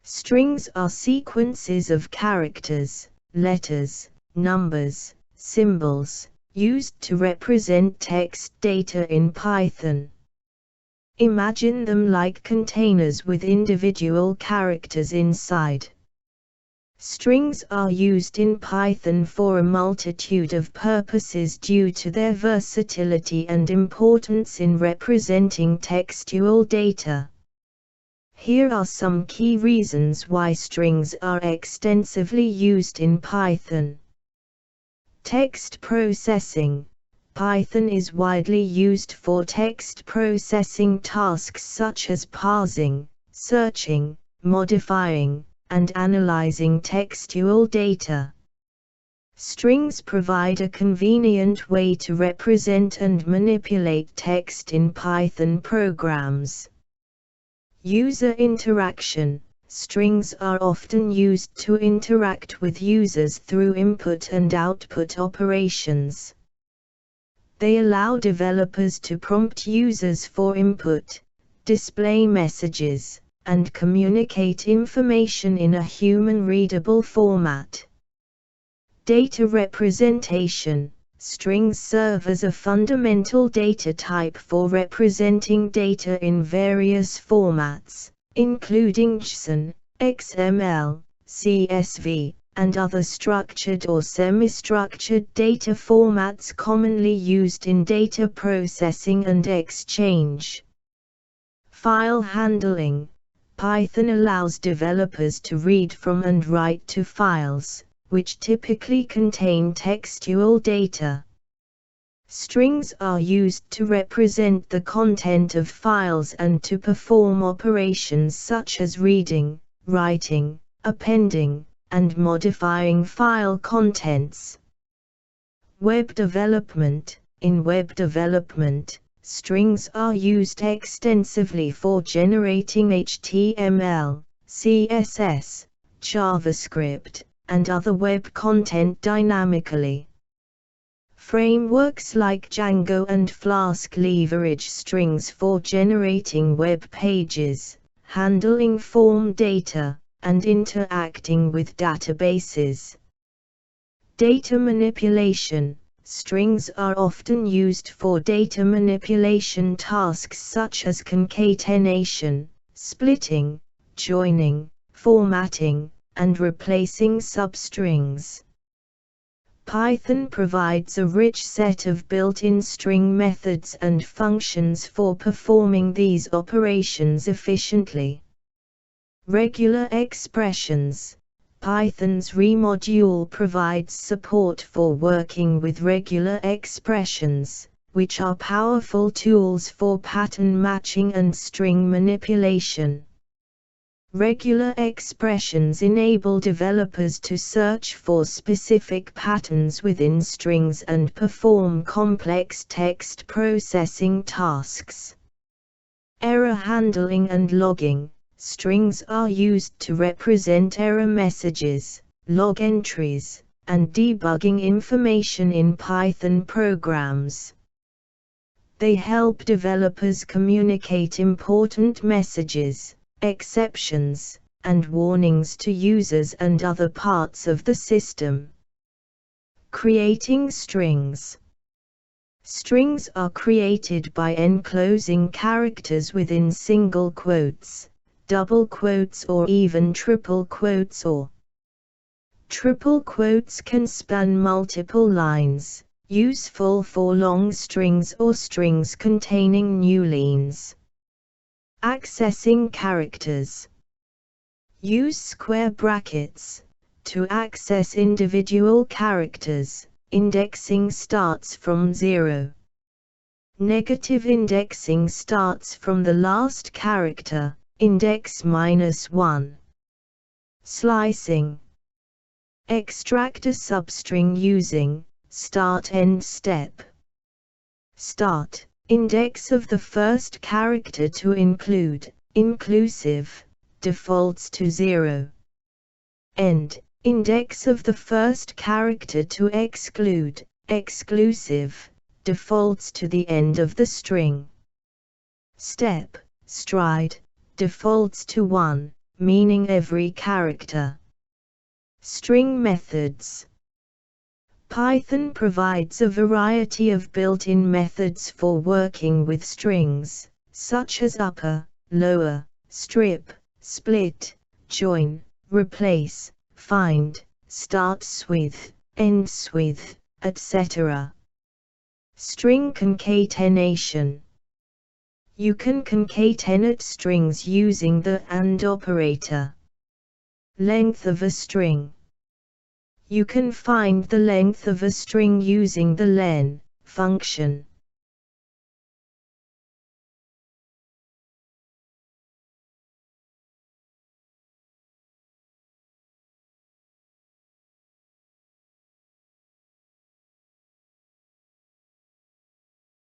Strings are sequences of characters, letters, numbers, symbols, used to represent text data in Python. Imagine them like containers with individual characters inside. Strings are used in Python for a multitude of purposes due to their versatility and importance in representing textual data. Here are some key reasons why strings are extensively used in Python. Text processing. Python is widely used for text processing tasks such as parsing, searching, modifying, and analyzing textual data. Strings provide a convenient way to represent and manipulate text in Python programs. User interaction. Strings are often used to interact with users through input and output operations. They allow developers to prompt users for input, display messages, and communicate information in a human-readable format. Data representation. Strings serve as a fundamental data type for representing data in various formats, including JSON, XML, CSV, and other structured or semi-structured data formats commonly used in data processing and exchange. File handling. Python allows developers to read from and write to files, which typically contain textual data. Strings are used to represent the content of files and to perform operations such as reading, writing, appending, and modifying file contents. Web development. In web development, strings are used extensively for generating HTML, CSS, JavaScript, and other web content dynamically. Frameworks like Django and Flask leverage strings for generating web pages, handling form data, and interacting with databases. Data manipulation. Strings are often used for data manipulation tasks such as concatenation, splitting, joining, formatting, and replacing substrings. Python provides a rich set of built-in string methods and functions for performing these operations efficiently. Regular expressions. Python's ReModule provides support for working with regular expressions, which are powerful tools for pattern matching and string manipulation. Regular expressions enable developers to search for specific patterns within strings and perform complex text processing tasks. Error handling and logging. Strings are used to represent error messages, log entries, and debugging information in Python programs. They help developers communicate important messages, exceptions, and warnings to users and other parts of the system. Creating strings. Strings are created by enclosing characters within single quotes, double quotes, or even triple quotes or triple quotes can span multiple lines, useful for long strings or strings containing newlines. Accessing characters. Use square brackets to access individual characters. Indexing starts from 0. Negative indexing starts from the last character, index -1. Slicing. Extract a substring using start-end step. Start. Index of the first character to include, inclusive, defaults to 0. End. Index of the first character to exclude, exclusive, defaults to the end of the string. Step. Stride. Defaults to 1, meaning every character. String methods. Python provides a variety of built-in methods for working with strings, such as upper, lower, strip, split, join, replace, find, starts with, ends with, etc. String concatenation. You can concatenate strings using the AND operator. Length of a string. You can find the length of a string using the len function.